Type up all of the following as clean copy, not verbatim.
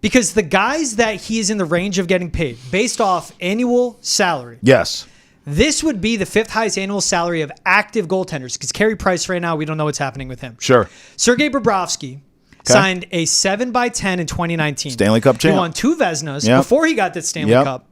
Because the guys that he is in the range of getting paid based off annual salary. Yes. This would be the 5th highest annual salary of active goaltenders because Carey Price right now, we don't know what's happening with him. Sure. Sergei Bobrovsky signed a 7x10 in 2019. Stanley Cup champ. He won 2 Vezinas before he got that Stanley Cup.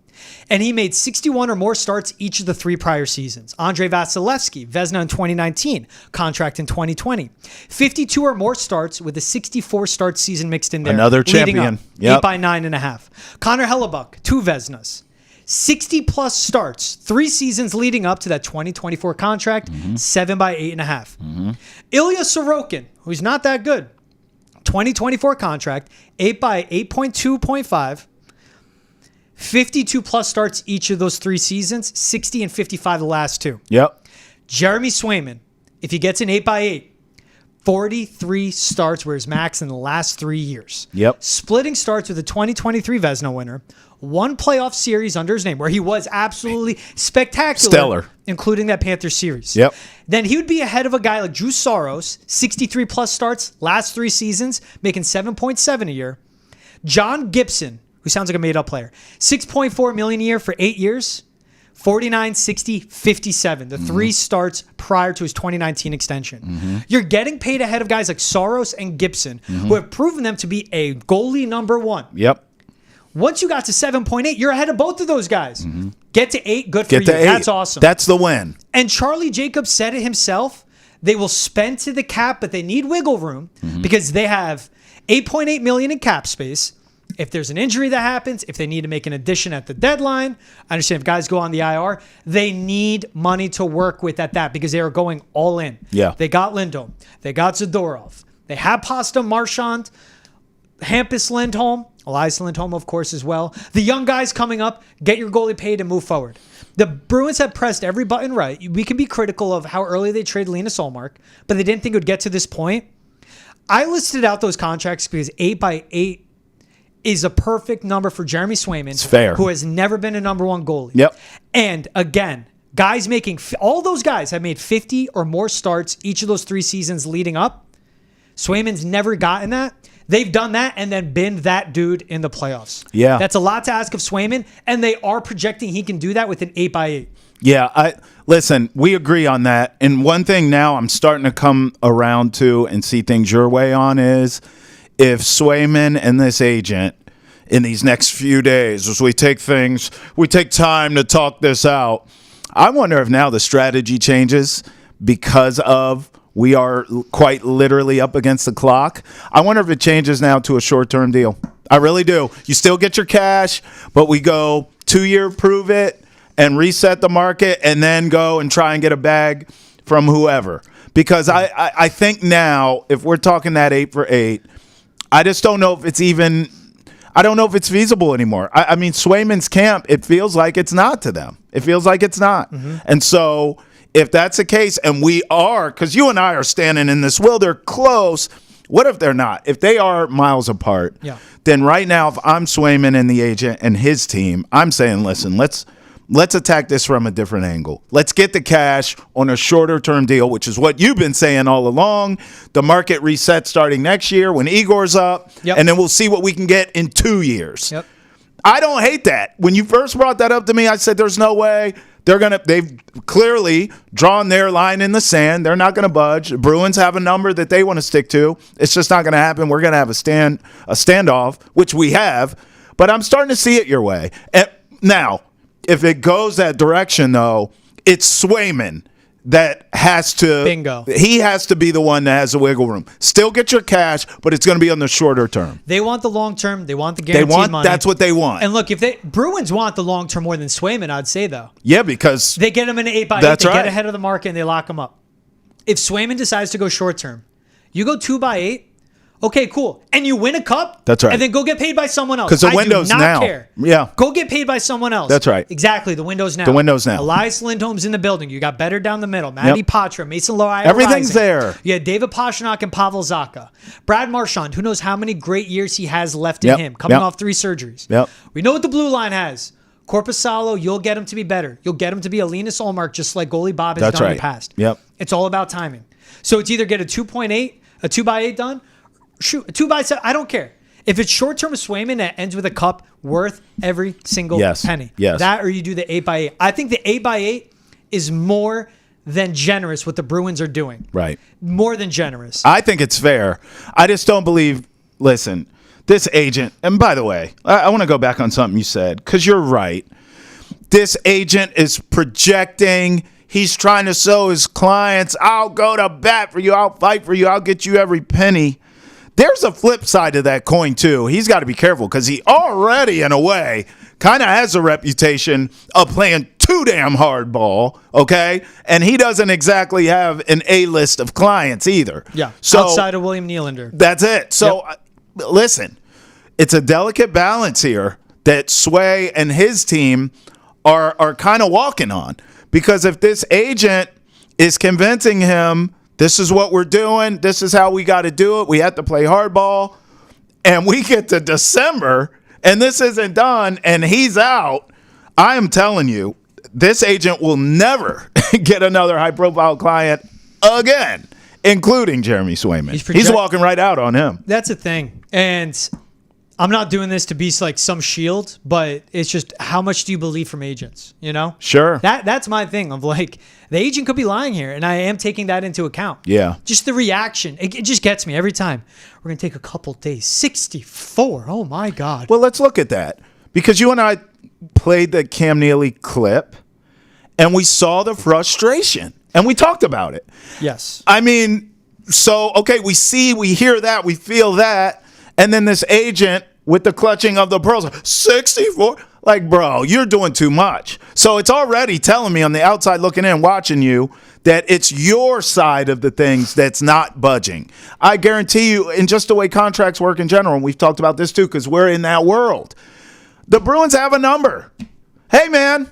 And he made 61 or more starts each of the 3 prior seasons. Andrei Vasilevsky, Vezina in 2019, contract in 2020. 52 or more starts with a 64 start season mixed in there. Another champion. 8x9.5. Connor Hellebuck, 2 Vezinas. 60-plus starts, 3 seasons leading up to that 2024 contract, 7x8.5. Ilya Sorokin, who's not that good, 2024 contract, 8x8.2.5. 52-plus starts each of those 3 seasons, 60 and 55 the last 2. Yep. Jeremy Swayman, if he gets an 8x8, 43 starts were his max in the last 3 years. Yep. Splitting starts with the 2023 Vezina winner, 1 playoff series under his name where he was absolutely spectacular. Stellar. Including that Panthers series. Yep. Then he would be ahead of a guy like Drew Soros, 63-plus starts, last 3 seasons, making 7.7 a year. John Gibson, who sounds like a made-up player, $6.4 million a year for 8 years, 49, 60, 57, the 3 starts prior to his 2019 extension. You're getting paid ahead of guys like Soros and Gibson, who have proven them to be a goalie number 1. Yep. Once you got to 7.8, you're ahead of both of those guys. Get to 8, good for you. 8. That's awesome. That's the win. And Charlie Jacobs said it himself. They will spend to the cap, but they need wiggle room because they have $8.8 million in cap space. If there's an injury that happens, if they need to make an addition at the deadline, I understand if guys go on the IR, they need money to work with at that because they are going all in. Yeah. They got Lindholm. They got Zadorov. They have Pasta, Marchand, Hampus Lindholm, Elias Lindholm, of course, as well. The young guys coming up, get your goalie paid and move forward. The Bruins have pressed every button right. We can be critical of how early they traded Linus Ullmark, but they didn't think it would get to this point. I listed out those contracts because 8x8 is a perfect number for Jeremy Swayman. It's fair. Who has never been a number 1 goalie. Yep. And again, guys making, all those guys have made 50 or more starts each of those 3 seasons leading up. Swayman's never gotten that. They've done that and then been that dude in the playoffs. Yeah. That's a lot to ask of Swayman, and they are projecting he can do that with an 8x8. Yeah, listen, we agree on that. And one thing now I'm starting to come around to and see things your way on is if Swayman and this agent in these next few days, as we take time to talk this out, I wonder if now the strategy changes because of we are quite literally up against the clock. I wonder if it changes now to a short-term deal. I really do. You still get your cash, but we go 2-year prove it and reset the market and then go and try and get a bag from whoever. Because I think now, if we're talking that 8 for 8, I just don't know if it's even – I don't know if it's feasible anymore. I mean, Swayman's camp, it feels like it's not to them. It feels like it's not. And so – if that's the case, and we are, because you and I are standing in this, they're close. What if they're not? If they are miles apart, then right now, if I'm Swayman and the agent and his team, I'm saying, listen, let's attack this from a different angle. Let's get the cash on a shorter-term deal, which is what you've been saying all along. The market resets starting next year when Igor's up, and then we'll see what we can get in 2 years. I don't hate that. When you first brought that up to me, I said there's no way. They've clearly drawn their line in the sand. They're not going to budge. The Bruins have a number that they want to stick to. It's just not going to happen. We're going to have a standoff, which we have. But I'm starting to see it your way. And now, if it goes that direction, though, it's Swayman that has to. Bingo. He has to be the one that has the wiggle room. Still get your cash, but it's going to be on the shorter term. They want the long term. They want the guaranteed money. That's what they want. And look, if Bruins want the long term more than Swayman, I'd say though. Yeah, because they get him in an 8x8. That's they right. get ahead of the market and they lock him up. If Swayman decides to go short term, you go 2x8. Okay, cool. And you win a cup. That's right. And then go get paid by someone else. Because the window's now. I do not now. care. Yeah. Go get paid by someone else. That's right. Exactly. The window's now. The window's now. Elias Lindholm's in the building. You got better down the middle. Matty Patra, Mason Lohrei. Everything's there. You had David Pastrnak and Pavel Zacha. Brad Marchand, who knows how many great years he has left in him, coming off 3 surgeries. We know what the blue line has. Corpusalo, you'll get him to be better. You'll get him to be a Linus Ullmark, just like goalie Bob has done in the past. It's all about timing. So it's either get a 2.8, a 2x8 done, shoot, a 2x7, I don't care. If it's short-term with Swayman that ends with a cup, worth every single penny. Yes. That or you do the 8x8. I think the 8x8 is more than generous what the Bruins are doing. Right. More than generous. I think it's fair. I just don't believe, listen, this agent, and by the way, I want to go back on something you said, because you're right. This agent is projecting. He's trying to show his clients, I'll go to bat for you. I'll fight for you. I'll get you every penny. There's a flip side to that coin, too. He's got to be careful because he already, in a way, kind of has a reputation of playing too damn hardball, okay? And he doesn't exactly have an A-list of clients either. Yeah, so, outside of William Nylander. That's it. So, listen, it's a delicate balance here that Sway and his team are kind of walking on. Because if this agent is convincing him, this is what we're doing, this is how we got to do it, we have to play hardball, and we get to December, and this isn't done, and he's out, I am telling you, this agent will never get another high-profile client again, including Jeremy Swayman. He's walking right out on him. That's the thing. And I'm not doing this to be like some shield, but it's just how much do you believe from agents, you know? Sure. That's my thing of like the agent could be lying here, and I am taking that into account. Yeah. Just the reaction. It just gets me every time. We're going to take a couple days. 64. Oh, my God. Well, let's look at that. Because you and I played the Cam Neely clip, and we saw the frustration, and we talked about it. Yes. I mean, so, okay, we hear that, we feel that. And then this agent with the clutching of the pearls, 64. Like, bro, you're doing too much. So it's already telling me on the outside looking in, watching you, that it's your side of the things that's not budging. I guarantee you, in just the way contracts work in general, and we've talked about this too because we're in that world, the Bruins have a number. Hey, man,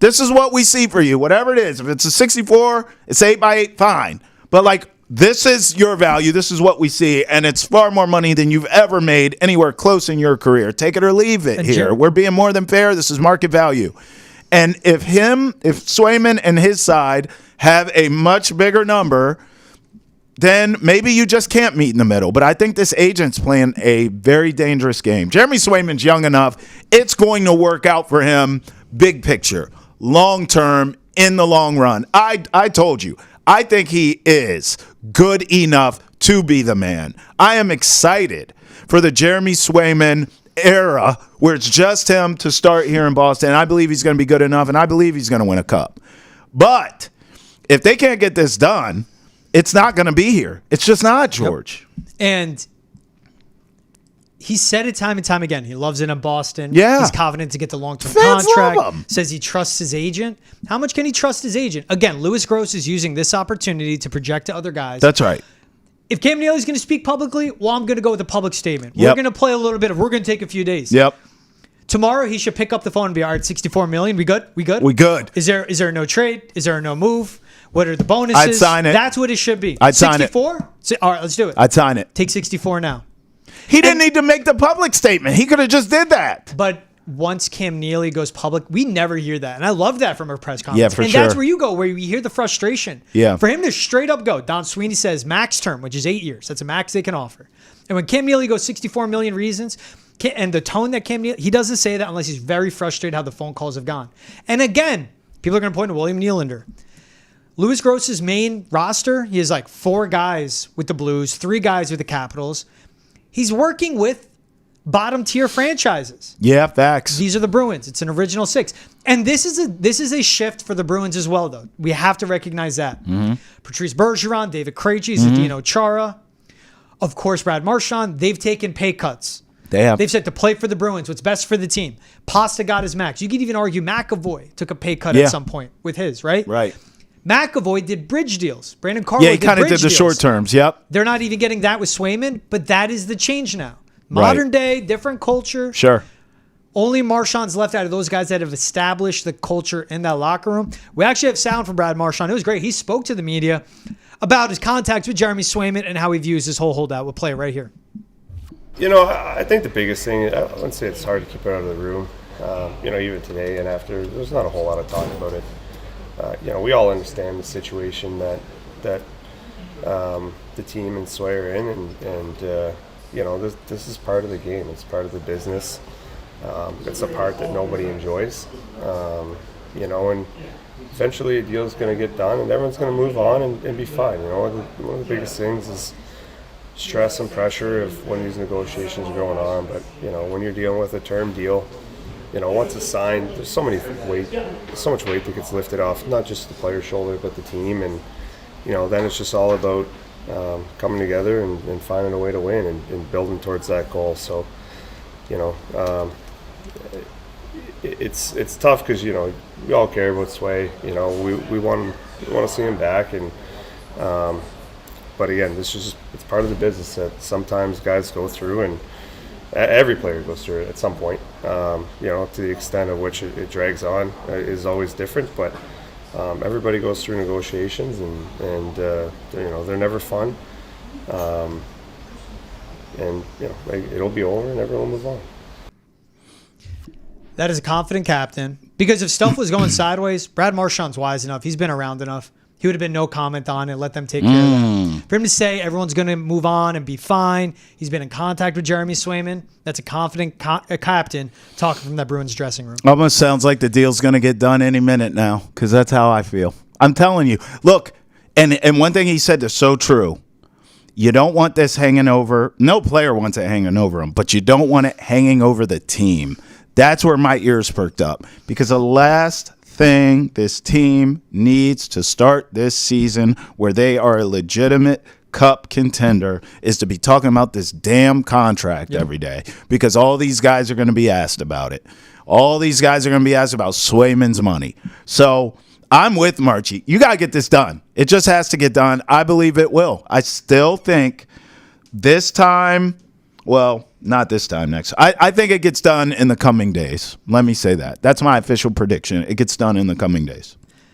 this is what we see for you, whatever it is. If it's a 64, it's 8x8, fine. But, like, this is your value. This is what we see, and it's far more money than you've ever made anywhere close in your career. Take it or leave it here. We're being more than fair. This is market value. And if Swayman and his side have a much bigger number, then maybe you just can't meet in the middle. But I think this agent's playing a very dangerous game. Jeremy Swayman's young enough. It's going to work out for him, big picture, long term, in the long run. I told you. I think he is good enough to be the man. I am excited for the Jeremy Swayman era where it's just him to start here in Boston. I believe he's going to be good enough, and I believe he's going to win a cup. But if they can't get this done, it's not going to be here. It's just not, George. Yep. And he said it time and time again. He loves it in Boston. Yeah. He's confident to get the long-term Fans contract. love him. Says he trusts his agent. How much can he trust his agent? Again, Louis Gross is using this opportunity to project to other guys. That's right. If Cam Neely's going to speak publicly, well, I'm going to go with a public statement. Yep. We're going to play a little bit of, we're going to take a few days. Yep. Tomorrow, he should pick up the phone and be, all right, $64 million. We good? We good? We good. Is there no trade? Is there no move? What are the bonuses? I'd sign it. That's what it should be. I'd sign it. 64? All right, let's do it. I'd sign it. Take 64 now. He didn't need to make the public statement. He could have just did that. But once Cam Neely goes public, we never hear that. And I love that from a press conference. Yeah, for and sure. that's where you go, where you hear the frustration. Yeah. For him to straight up go, Don Sweeney says max term, which is 8 years. That's a max they can offer. And when Cam Neely goes 64 million reasons, and the tone that Cam Neely, he doesn't say that unless he's very frustrated how the phone calls have gone. And again, people are going to point to William Nylander. Louis Gross's main roster, he has like 4 guys with the Blues, 3 guys with the Capitals. He's working with bottom tier franchises. Yeah, facts. These are the Bruins. It's an original 6. And this is a shift for the Bruins as well, though. We have to recognize that. Mm-hmm. Patrice Bergeron, David Krejci, Zdeno Chara, of course, Brad Marchand. They've taken pay cuts. They've said to play for the Bruins, what's best for the team. Pasta got his max. You could even argue McAvoy took a pay cut at some point with his, right? Right. McAvoy did bridge deals. Brandon Carlo he kind of did the short terms. Yep. They're not even getting that with Swayman, but that is the change now. Modern day, different culture. Sure. Only Marchand's left out of those guys that have established the culture in that locker room. We actually have sound from Brad Marchand. It was great. He spoke to the media about his contacts with Jeremy Swayman and how he views this whole holdout. We'll play it right here. You know, I think the biggest thing, I wouldn't say it's hard to keep it out of the room. Even today and after, there's not a whole lot of talk about it. We all understand the situation that the team and Sway are in, and this is part of the game. It's part of the business. It's a part that nobody enjoys. And eventually a deal's going to get done, and everyone's going to move on and be fine. One of the biggest things is stress and pressure of when these negotiations are going on. But when you're dealing with a term deal, once it's signed, there's so much weight that gets lifted off, not just the player's shoulder, but the team. And then it's just all about coming together and finding a way to win and building towards that goal. So, it's tough because we all care about Sway. We want to see him back, and but again, it's part of the business that sometimes guys go through, and every player goes through it at some point. To the extent of which it drags on is always different, but everybody goes through negotiations, and they're never fun. It'll be over, and everyone will move on. That is a confident captain. Because if stuff was going sideways, Brad Marchand's wise enough. He's been around enough. He would have been no comment on it. Let them take care of that. For him to say everyone's going to move on and be fine, he's been in contact with Jeremy Swayman. That's a confident captain talking from that Bruins dressing room. Almost sounds like the deal's going to get done any minute now, because that's how I feel. I'm telling you. Look, and one thing he said is so true. You don't want this hanging over. No player wants it hanging over him, but you don't want it hanging over the team. That's where my ears perked up, because the last thing this team needs to start this season where they are a legitimate cup contender is to be talking about this damn contract every day, because all these guys are going to be asked about it. All these guys are going to be asked about Swayman's money. So I'm with Marchie. You got to get this done. It just has to get done. I believe it will. I still think this time, well, not this time next. I think it gets done in the coming days. Let me say that. That's my official prediction. It gets done in the coming days.